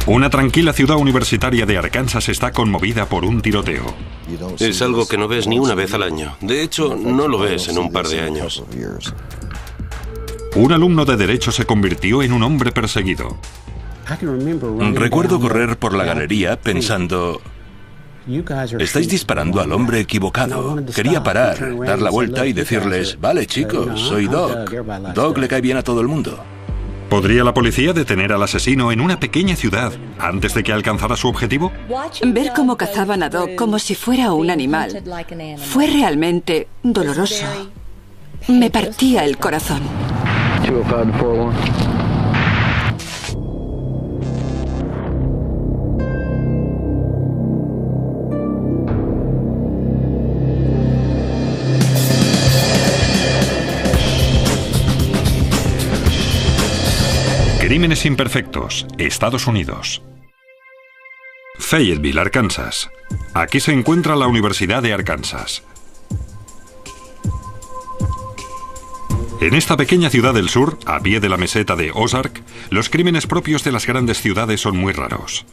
Una tranquila ciudad universitaria de Arkansas está conmovida por un tiroteo. Es algo que no ves ni una vez al año. De hecho, no lo ves en un par de años. Un alumno de Derecho se convirtió en un hombre perseguido. Recuerdo correr por la galería pensando: estáis disparando al hombre equivocado. Quería parar, dar la vuelta y decirles: vale, chicos, soy Doc. Doc le cae bien a todo el mundo. ¿Podría la policía detener al asesino en una pequeña ciudad antes de que alcanzara su objetivo? Ver cómo cazaban a Doc como si fuera un animal fue realmente doloroso. Me partía el corazón. Crímenes imperfectos, Estados Unidos. Fayetteville, Arkansas. Aquí se encuentra la Universidad de Arkansas. En esta pequeña ciudad del sur, a pie de la meseta de Ozark, los crímenes propios de las grandes ciudades son muy raros.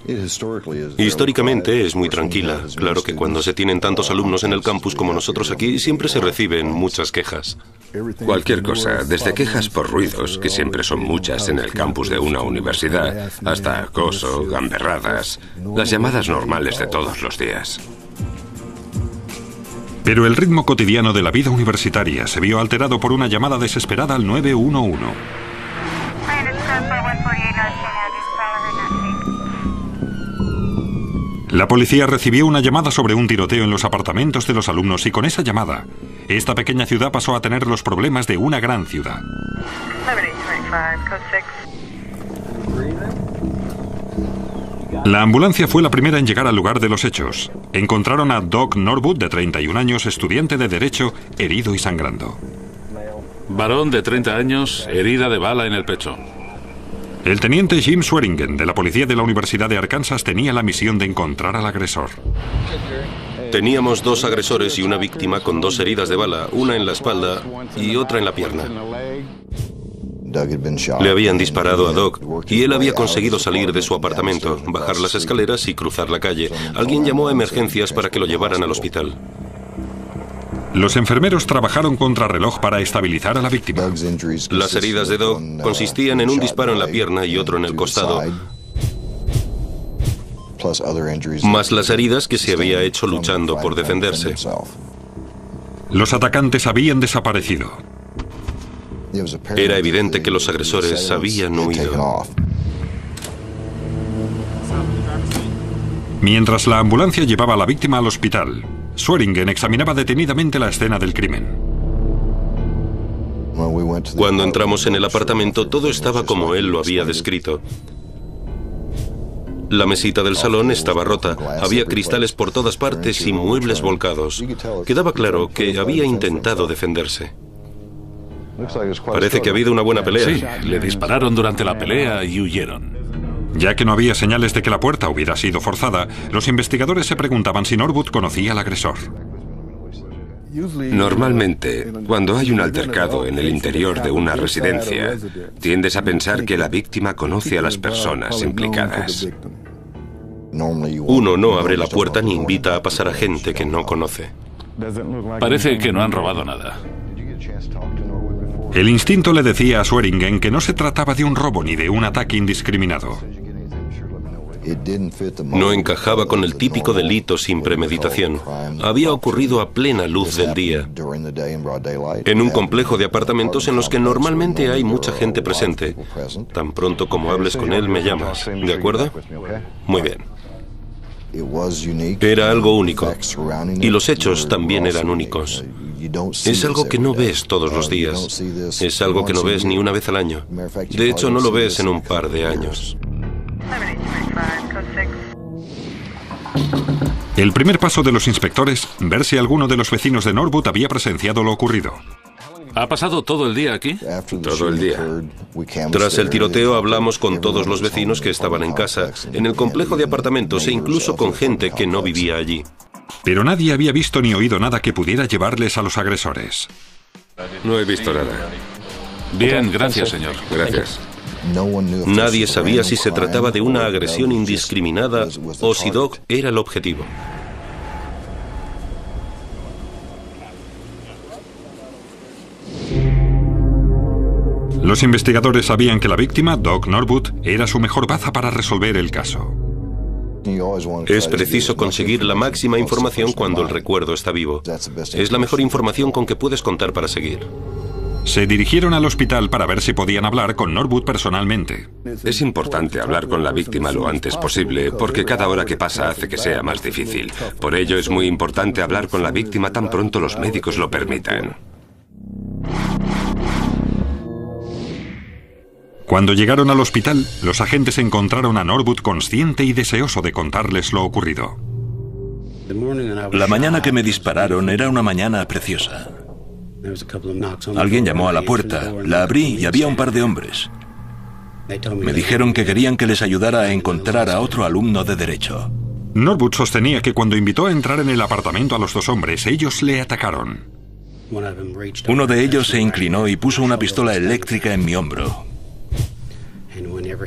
Históricamente es muy tranquila. Claro que cuando se tienen tantos alumnos en el campus como nosotros aquí, siempre se reciben muchas quejas. Cualquier cosa, desde quejas por ruidos, que siempre son muchas en el campus de una universidad, hasta acoso, gamberradas, las llamadas normales de todos los días. Pero el ritmo cotidiano de la vida universitaria se vio alterado por una llamada desesperada al 911. La policía recibió una llamada sobre un tiroteo en los apartamentos de los alumnos y con esa llamada, esta pequeña ciudad pasó a tener los problemas de una gran ciudad. La ambulancia fue la primera en llegar al lugar de los hechos. Encontraron a Doc Norwood, de 31 años, estudiante de Derecho, herido y sangrando. Varón de 30 años, herida de bala en el pecho. El teniente Jim Swearingen, de la policía de la Universidad de Arkansas, tenía la misión de encontrar al agresor. Teníamos 2 agresores y una víctima con 2 heridas de bala, una en la espalda y otra en la pierna. Le habían disparado a Doc y él había conseguido salir de su apartamento, bajar las escaleras y cruzar la calle. Alguien llamó a emergencias para que lo llevaran al hospital. Los enfermeros trabajaron contrarreloj para estabilizar a la víctima. Las heridas de Doc consistían en un disparo en la pierna y otro en el costado, más las heridas que se había hecho luchando por defenderse. Los atacantes habían desaparecido. Era evidente que los agresores habían huido. Mientras la ambulancia llevaba a la víctima al hospital, Swearingen examinaba detenidamente la escena del crimen. Cuando entramos en el apartamento, todo estaba como él lo había descrito. La mesita del salón estaba rota, había cristales por todas partes y muebles volcados. Quedaba claro que había intentado defenderse. Parece que ha habido una buena pelea. Sí, le dispararon durante la pelea y huyeron. Ya que no había señales de que la puerta hubiera sido forzada, los investigadores se preguntaban si Norwood conocía al agresor. Normalmente, cuando hay un altercado en el interior de una residencia, tiendes a pensar que la víctima conoce a las personas implicadas. Uno no abre la puerta ni invita a pasar a gente que no conoce. Parece que no han robado nada. El instinto le decía a Swearingen que no se trataba de un robo ni de un ataque indiscriminado. No encajaba con el típico delito sin premeditación. Había ocurrido a plena luz del día, en un complejo de apartamentos en los que normalmente hay mucha gente presente. Tan pronto como hables con él, me llamas. ¿De acuerdo? Muy bien. Era algo único. Y los hechos también eran únicos. Es algo que no ves todos los días. Es algo que no ves ni una vez al año. De hecho, no lo ves en un par de años. El primer paso de los inspectores, ver si alguno de los vecinos de Norwood había presenciado lo ocurrido. ¿Ha pasado todo el día aquí? Todo el día. Tras el tiroteo hablamos con todos los vecinos que estaban en casa, en el complejo de apartamentos e incluso con gente que no vivía allí. Pero nadie había visto ni oído nada que pudiera llevarles a los agresores. No he visto nada. Bien, gracias, señor. Gracias. Nadie sabía si se trataba de una agresión indiscriminada o si Doc era el objetivo. Los investigadores sabían que la víctima, Doc Norwood, era su mejor baza para resolver el caso. Es preciso conseguir la máxima información cuando el recuerdo está vivo. Es la mejor información con que puedes contar para seguir. Se dirigieron al hospital para ver si podían hablar con Norwood personalmente. Es importante hablar con la víctima lo antes posible, porque cada hora que pasa hace que sea más difícil. Por ello es muy importante hablar con la víctima tan pronto los médicos lo permitan. Cuando llegaron al hospital, los agentes encontraron a Norwood consciente y deseoso de contarles lo ocurrido. La mañana que me dispararon era una mañana preciosa. Alguien llamó a la puerta, la abrí y había un par de hombres. Me dijeron que querían que les ayudara a encontrar a otro alumno de Derecho. Norwood sostenía que cuando invitó a entrar en el apartamento a los dos hombres, ellos le atacaron. Uno de ellos se inclinó y puso una pistola eléctrica en mi hombro.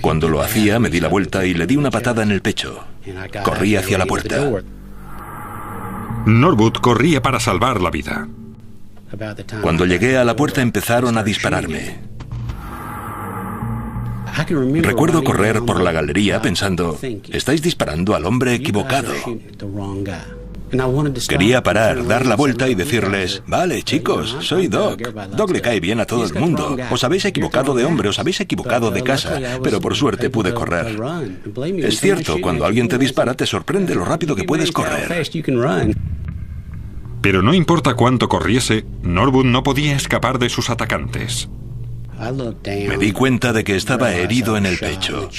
Cuando lo hacía, me di la vuelta y le di una patada en el pecho. Corrí hacia la puerta. Norwood corría para salvar la vida. Cuando llegué a la puerta empezaron a dispararme. Recuerdo correr por la galería pensando, estáis disparando al hombre equivocado. Quería parar, dar la vuelta y decirles, vale chicos, soy Doc. Doc le cae bien a todo el mundo. Os habéis equivocado de hombre, os habéis equivocado de casa, pero por suerte pude correr. Es cierto, cuando alguien te dispara te sorprende lo rápido que puedes correr. Pero no importa cuánto corriese, Norwood no podía escapar de sus atacantes. Me di cuenta de que estaba herido en el pecho.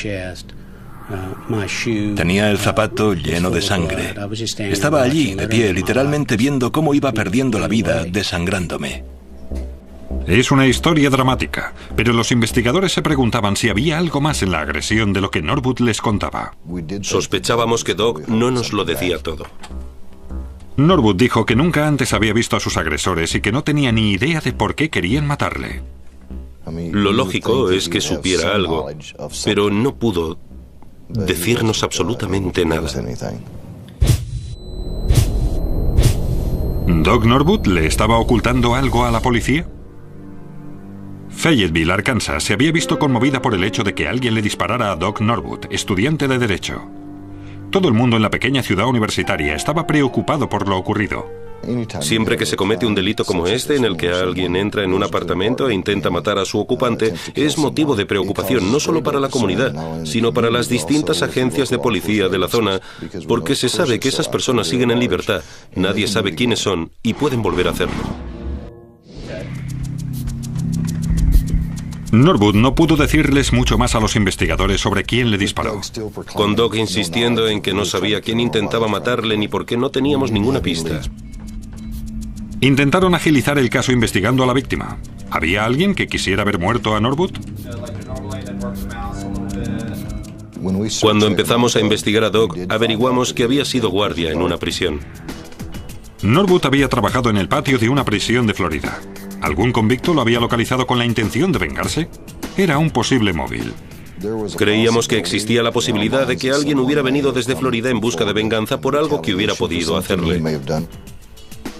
Tenía el zapato lleno de sangre. Estaba allí, de pie, literalmente viendo cómo iba perdiendo la vida, desangrándome. Es una historia dramática, pero los investigadores se preguntaban si había algo más en la agresión de lo que Norwood les contaba. Sospechábamos que Doc no nos lo decía todo. Norwood dijo que nunca antes había visto a sus agresores y que no tenía ni idea de por qué querían matarle. Lo lógico es que supiera algo, pero no pudo decirnos absolutamente nada. ¿Doc Norwood le estaba ocultando algo a la policía? Fayetteville, Arkansas, se había visto conmovida por el hecho de que alguien le disparara a Doc Norwood, estudiante de Derecho. Todo el mundo en la pequeña ciudad universitaria estaba preocupado por lo ocurrido. Siempre que se comete un delito como este, en el que alguien entra en un apartamento e intenta matar a su ocupante, es motivo de preocupación no solo para la comunidad, sino para las distintas agencias de policía de la zona, porque se sabe que esas personas siguen en libertad, nadie sabe quiénes son y pueden volver a hacerlo. Norwood no pudo decirles mucho más a los investigadores sobre quién le disparó. Con Doc insistiendo en que no sabía quién intentaba matarle ni por qué no teníamos ninguna pista. Intentaron agilizar el caso investigando a la víctima. ¿Había alguien que quisiera ver muerto a Norwood? Cuando empezamos a investigar a Doc, averiguamos que había sido guardia en una prisión. Norwood había trabajado en el patio de una prisión de Florida. ¿Algún convicto lo había localizado con la intención de vengarse? Era un posible móvil. Creíamos que existía la posibilidad de que alguien hubiera venido desde Florida en busca de venganza por algo que hubiera podido hacerle.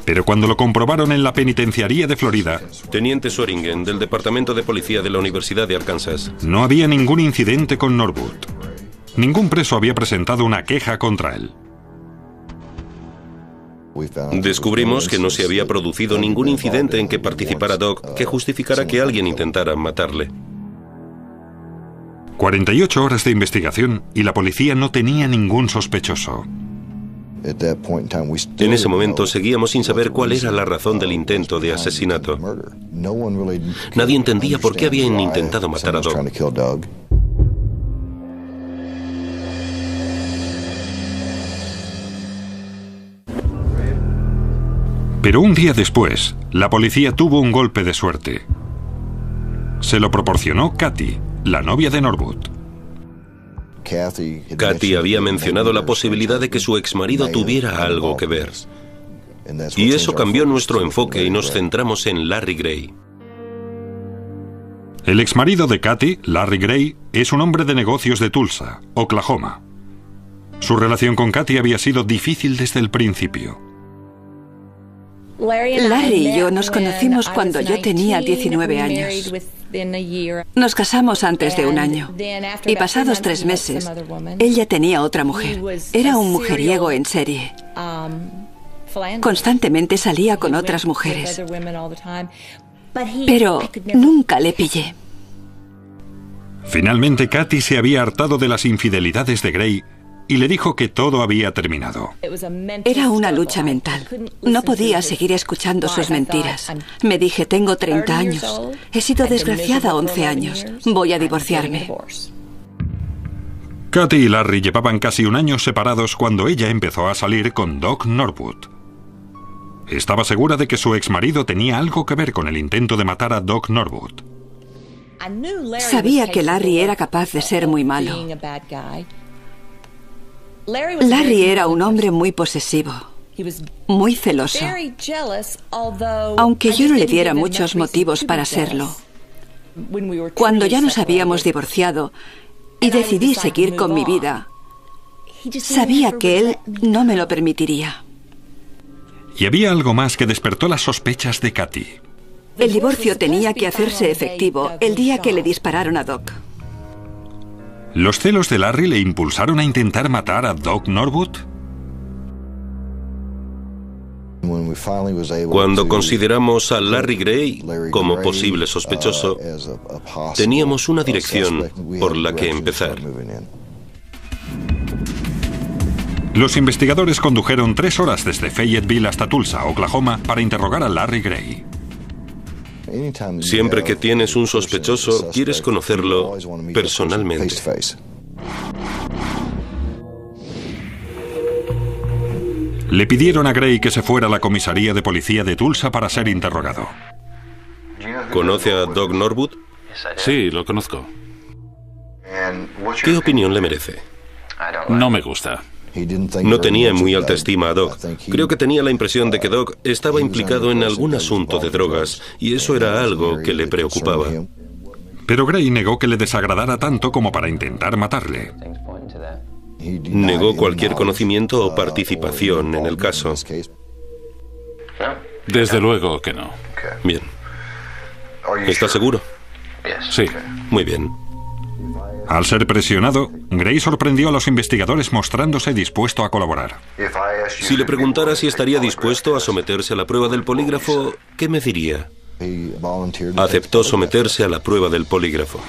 Pero cuando lo comprobaron en la penitenciaría de Florida, Teniente Swearingen, del Departamento de Policía de la Universidad de Arkansas. No había ningún incidente con Norwood. Ningún preso había presentado una queja contra él. Descubrimos que no se había producido ningún incidente en que participara Doc que justificara que alguien intentara matarle. 48 horas de investigación y la policía no tenía ningún sospechoso. En ese momento seguíamos sin saber cuál era la razón del intento de asesinato. Nadie entendía por qué habían intentado matar a Doc. Pero un día después, la policía tuvo un golpe de suerte. Se lo proporcionó Kathy, la novia de Norwood. Kathy había mencionado la posibilidad de que su exmarido tuviera algo que ver. Y eso cambió nuestro enfoque y nos centramos en Larry Gray. El exmarido de Kathy, Larry Gray, es un hombre de negocios de Tulsa, Oklahoma. Su relación con Kathy había sido difícil desde el principio. Larry y yo nos conocimos cuando yo tenía 19 años. Nos casamos antes de un año y pasados 3 meses, él ya tenía otra mujer. Era un mujeriego en serie. Constantemente salía con otras mujeres. Pero nunca le pillé. Finalmente, Kathy se había hartado de las infidelidades de Gray y le dijo que todo había terminado. Era una lucha mental. No podía seguir escuchando sus mentiras. Me dije, tengo 30 años. He sido desgraciada 11 años. Voy a divorciarme. Kathy y Larry llevaban casi un año separados cuando ella empezó a salir con Doc Norwood. Estaba segura de que su exmarido tenía algo que ver con el intento de matar a Doc Norwood. Sabía que Larry era capaz de ser muy malo. Larry era un hombre muy posesivo, muy celoso, aunque yo no le diera muchos motivos para serlo. Cuando ya nos habíamos divorciado y decidí seguir con mi vida, sabía que él no me lo permitiría. Y había algo más que despertó las sospechas de Kathy. El divorcio tenía que hacerse efectivo el día que le dispararon a Doc. ¿Los celos de Larry le impulsaron a intentar matar a Doc Norwood? Cuando consideramos a Larry Gray como posible sospechoso, teníamos una dirección por la que empezar. Los investigadores condujeron 3 horas desde Fayetteville hasta Tulsa, Oklahoma, para interrogar a Larry Gray. Siempre que tienes un sospechoso, quieres conocerlo personalmente. Le pidieron a Gray que se fuera a la comisaría de policía de Tulsa para ser interrogado. ¿Conoce a Doc Norwood? Sí, lo conozco. ¿Qué opinión le merece? No me gusta. No tenía muy alta estima a Doc. Creo que tenía la impresión de que Doc estaba implicado en algún asunto de drogas, y eso era algo que le preocupaba. Pero Gray negó que le desagradara tanto como para intentar matarle. Negó cualquier conocimiento o participación en el caso. Desde luego que no. Bien. ¿Está seguro? Sí. Muy bien. Al ser presionado, Gray sorprendió a los investigadores mostrándose dispuesto a colaborar. Si le preguntara si estaría dispuesto a someterse a la prueba del polígrafo, ¿qué me diría? Aceptó someterse a la prueba del polígrafo.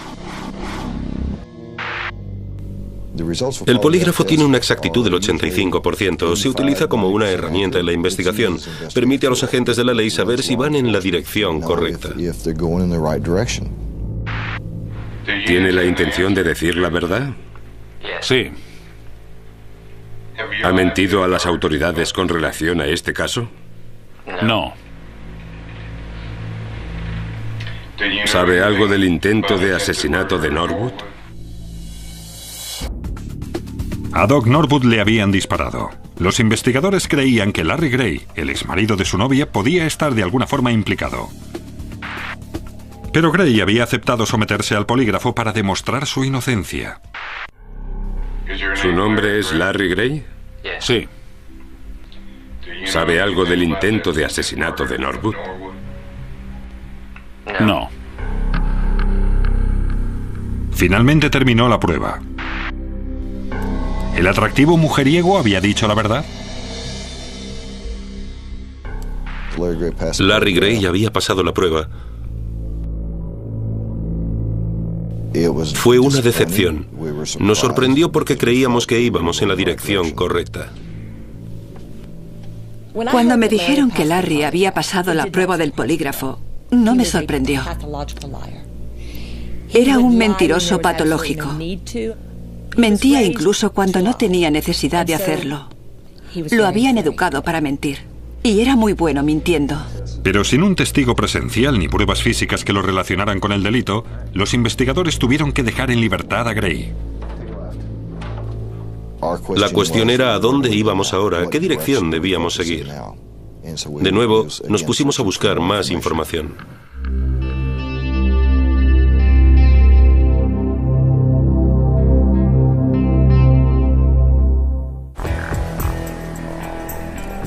El polígrafo tiene una exactitud del 85%. Se utiliza como una herramienta en la investigación. Permite a los agentes de la ley saber si van en la dirección correcta. ¿Tiene la intención de decir la verdad? Sí. ¿Ha mentido a las autoridades con relación a este caso? No. ¿Sabe algo del intento de asesinato de Norwood? A Doc Norwood le habían disparado. Los investigadores creían que Larry Gray, el exmarido de su novia, podía estar de alguna forma implicado. Pero Gray había aceptado someterse al polígrafo para demostrar su inocencia. ¿Su nombre es Larry Gray? Sí. ¿Sabe algo del intento de asesinato de Norwood? No. Finalmente terminó la prueba. ¿El atractivo mujeriego había dicho la verdad? Larry Gray había pasado la prueba. Fue una decepción. Nos sorprendió porque creíamos que íbamos en la dirección correcta. Cuando me dijeron que Larry había pasado la prueba del polígrafo, no me sorprendió. Era un mentiroso patológico. Mentía incluso cuando no tenía necesidad de hacerlo. Lo habían educado para mentir. Y era muy bueno mintiendo. Pero sin un testigo presencial ni pruebas físicas que lo relacionaran con el delito, los investigadores tuvieron que dejar en libertad a Gray. La cuestión era a dónde íbamos ahora, qué dirección debíamos seguir. De nuevo, nos pusimos a buscar más información.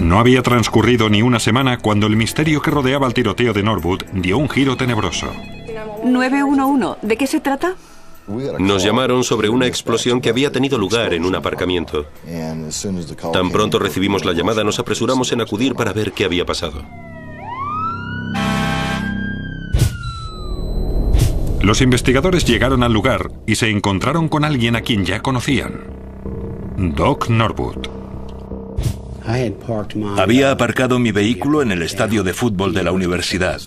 No había transcurrido ni una semana cuando el misterio que rodeaba el tiroteo de Norwood dio un giro tenebroso. 911, ¿de qué se trata? Nos llamaron sobre una explosión que había tenido lugar en un aparcamiento. Tan pronto recibimos la llamada, nos apresuramos en acudir para ver qué había pasado. Los investigadores llegaron al lugar y se encontraron con alguien a quien ya conocían: Doc Norwood. Había aparcado mi vehículo en el estadio de fútbol de la universidad.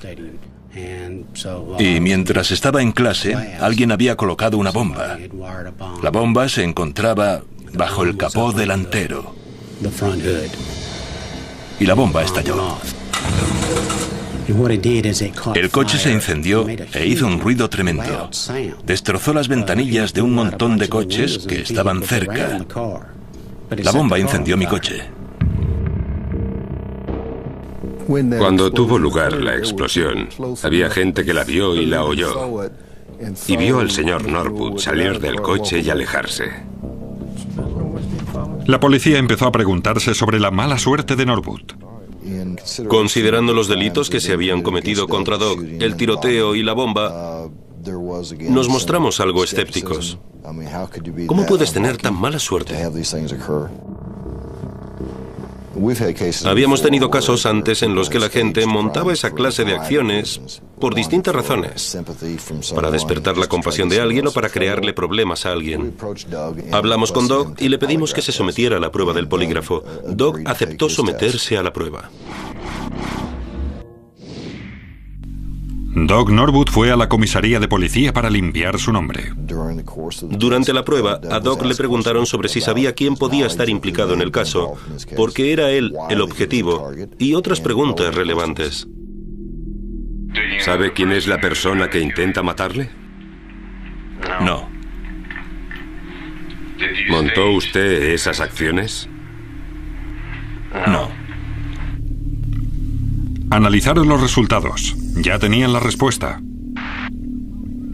Y mientras estaba en clase, alguien había colocado una bomba. La bomba se encontraba bajo el capó delantero. Y la bomba estalló. El coche se incendió e hizo un ruido tremendo. Destrozó las ventanillas de un montón de coches que estaban cerca. La bomba incendió mi coche. Cuando tuvo lugar la explosión, había gente que la vio y la oyó. Y vio al señor Norwood salir del coche y alejarse. La policía empezó a preguntarse sobre la mala suerte de Norwood. Considerando los delitos que se habían cometido contra Doc, el tiroteo y la bomba, nos mostramos algo escépticos. ¿Cómo puedes tener tan mala suerte? Habíamos tenido casos antes en los que la gente montaba esa clase de acciones por distintas razones, para despertar la compasión de alguien o para crearle problemas a alguien. Hablamos con Doc y le pedimos que se sometiera a la prueba del polígrafo. Doc aceptó someterse a la prueba. Doc Norwood fue a la comisaría de policía para limpiar su nombre. Durante la prueba, a Doc le preguntaron sobre si sabía quién podía estar implicado en el caso, porque era él el objetivo, y otras preguntas relevantes. ¿Sabe quién es la persona que intenta matarle? No. ¿Montó usted esas acciones? No. Analizaron los resultados. Ya tenían la respuesta.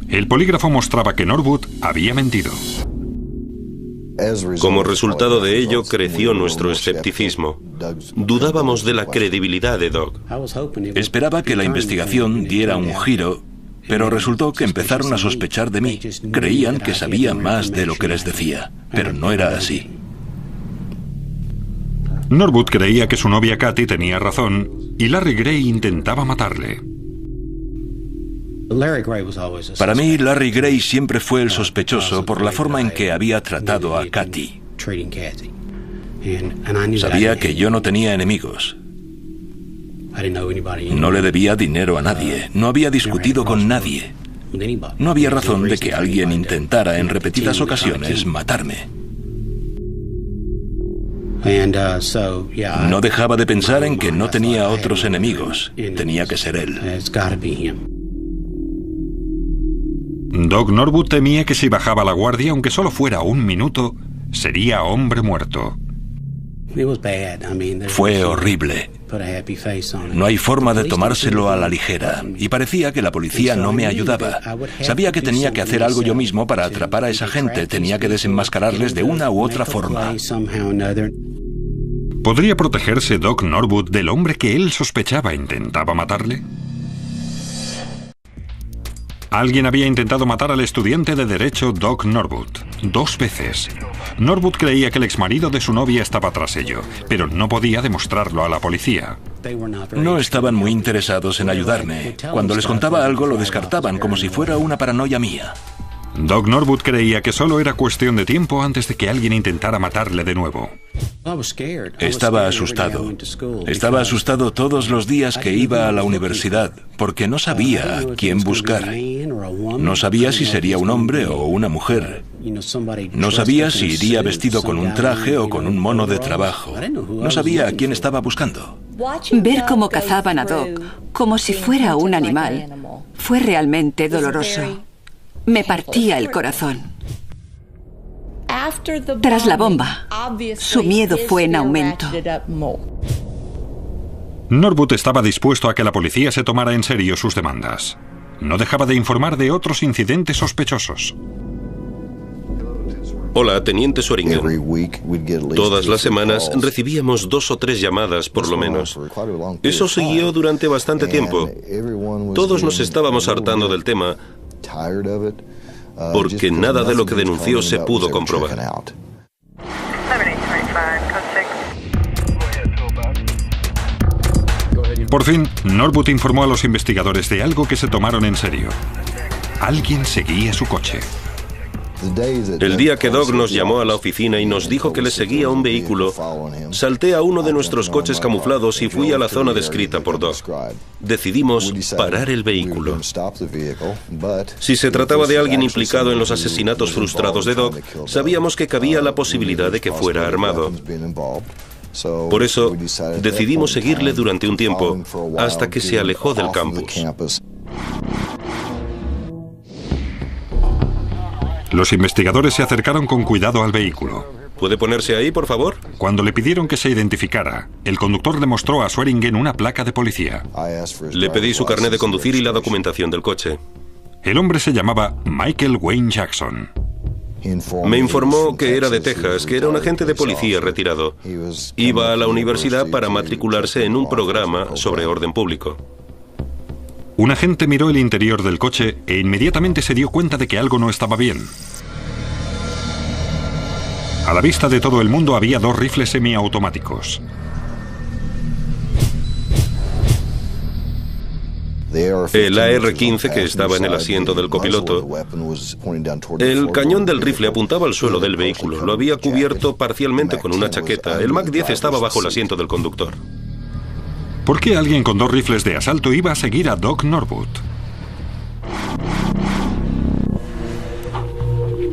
El polígrafo mostraba que Norwood había mentido. Como resultado de ello, creció nuestro escepticismo. Dudábamos de la credibilidad de Doc. Esperaba que la investigación diera un giro, pero resultó que empezaron a sospechar de mí. Creían que sabía más de lo que les decía, pero no era así. Norwood creía que su novia Kathy tenía razón y Larry Gray intentaba matarle. Para mí, Larry Gray siempre fue el sospechoso por la forma en que había tratado a Kathy. Sabía que yo no tenía enemigos. No le debía dinero a nadie. No había discutido con nadie. No había razón de que alguien intentara en repetidas ocasiones matarme. No dejaba de pensar en que no tenía otros enemigos. Tenía que ser él. Doc Norwood temía que si bajaba la guardia, aunque solo fuera un minuto, sería hombre muerto. Fue horrible. No hay forma de tomárselo a la ligera, y parecía que la policía no me ayudaba. Sabía que tenía que hacer algo yo mismo para atrapar a esa gente, tenía que desenmascararles de una u otra forma. ¿Podría protegerse Doc Norwood del hombre que él sospechaba intentaba matarle? Alguien había intentado matar al estudiante de Derecho Doc Norwood 2 veces. Norwood creía que el exmarido de su novia estaba tras ello, pero no podía demostrarlo a la policía. No estaban muy interesados en ayudarme. Cuando les contaba algo lo descartaban como si fuera una paranoia mía. Doc Norwood creía que solo era cuestión de tiempo antes de que alguien intentara matarle de nuevo. Estaba asustado. Estaba asustado todos los días que iba a la universidad, porque no sabía a quién buscar. No sabía si sería un hombre o una mujer. No sabía si iría vestido con un traje o con un mono de trabajo. No sabía a quién estaba buscando. Ver cómo cazaban a Doc, como si fuera un animal, fue realmente doloroso. Me partía el corazón. Tras la bomba, su miedo fue en aumento. Norwood estaba dispuesto a que la policía se tomara en serio sus demandas. No dejaba de informar de otros incidentes sospechosos. Hola, teniente Swearingen. Todas las semanas recibíamos 2 o 3 llamadas, por lo menos. Eso siguió durante bastante tiempo. Todos nos estábamos hartando del tema, porque nada de lo que denunció se pudo comprobar. Por fin, Norwood informó a los investigadores de algo que se tomaron en serio. Alguien seguía su coche. El día que Doug nos llamó a la oficina y nos dijo que le seguía un vehículo, salté a uno de nuestros coches camuflados y fui a la zona descrita por Doug. Decidimos parar el vehículo. Si se trataba de alguien implicado en los asesinatos frustrados de Doug, sabíamos que cabía la posibilidad de que fuera armado. Por eso, decidimos seguirle durante un tiempo, hasta que se alejó del campus. Los investigadores se acercaron con cuidado al vehículo. ¿Puede ponerse ahí, por favor? Cuando le pidieron que se identificara, el conductor le mostró a Swearingen una placa de policía. Le pedí su carnet de conducir y la documentación del coche. El hombre se llamaba Michael Wayne Jackson. Me informó que era de Texas, que era un agente de policía retirado. Iba a la universidad para matricularse en un programa sobre orden público. Un agente miró el interior del coche e inmediatamente se dio cuenta de que algo no estaba bien. A la vista de todo el mundo había 2 rifles semiautomáticos. El AR-15 que estaba en el asiento del copiloto. El cañón del rifle apuntaba al suelo del vehículo. Lo había cubierto parcialmente con una chaqueta. El MAC-10 estaba bajo el asiento del conductor. ¿Por qué alguien con 2 rifles de asalto iba a seguir a Doug Norwood?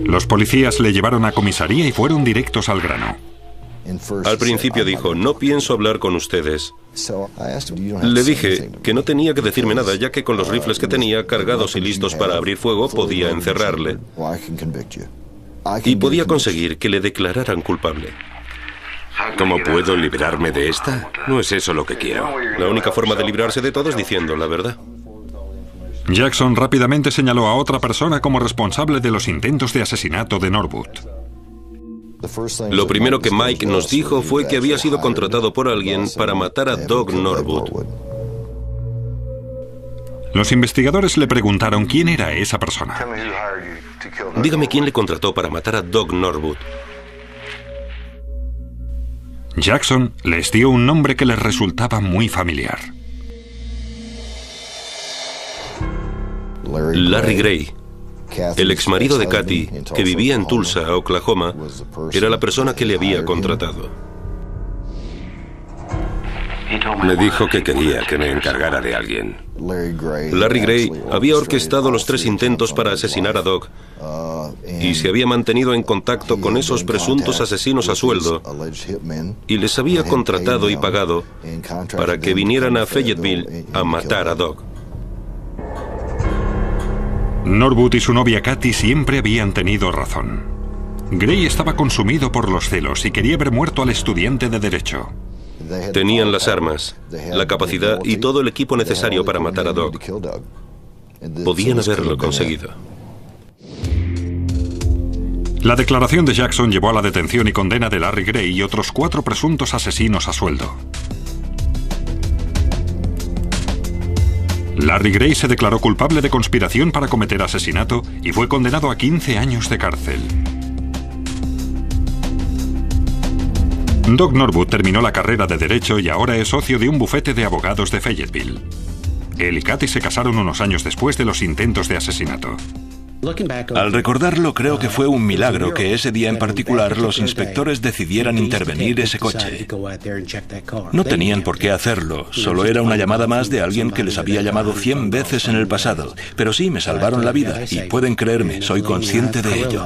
Los policías le llevaron a comisaría y fueron directos al grano. Al principio dijo, no pienso hablar con ustedes. Le dije que no tenía que decirme nada, ya que con los rifles que tenía cargados y listos para abrir fuego podía encerrarle. Y podía conseguir que le declararan culpable. ¿Cómo puedo librarme de esta? No es eso lo que quiero. La única forma de librarse de todo es diciendo la verdad. Jackson rápidamente señaló a otra persona como responsable de los intentos de asesinato de Norwood. Lo primero que Mike nos dijo fue que había sido contratado por alguien para matar a Doug Norwood. Los investigadores le preguntaron quién era esa persona. Dígame quién le contrató para matar a Doug Norwood. Jackson les dio un nombre que les resultaba muy familiar. Larry Gray, el exmarido de Kathy, que vivía en Tulsa, Oklahoma, era la persona que le había contratado. Me dijo que quería que me encargara de alguien. Larry Gray había orquestado los 3 intentos para asesinar a Doug y se había mantenido en contacto con esos presuntos asesinos a sueldo y les había contratado y pagado para que vinieran a Fayetteville a matar a Doug. Norwood y su novia Kathy siempre habían tenido razón. Gray estaba consumido por los celos y quería ver muerto al estudiante de Derecho. Tenían las armas, la capacidad y todo el equipo necesario para matar a Doug. Podían haberlo conseguido. La declaración de Jackson llevó a la detención y condena de Larry Gray y otros 4 presuntos asesinos a sueldo. Larry Gray se declaró culpable de conspiración para cometer asesinato y fue condenado a 15 años de cárcel. Doug Norwood terminó la carrera de Derecho y ahora es socio de un bufete de abogados de Fayetteville. Él y Kathy se casaron unos años después de los intentos de asesinato. Al recordarlo, creo que fue un milagro que ese día en particular los inspectores decidieran intervenir ese coche. No tenían por qué hacerlo, solo era una llamada más de alguien que les había llamado 100 veces en el pasado. Pero sí, me salvaron la vida y pueden creerme, soy consciente de ello.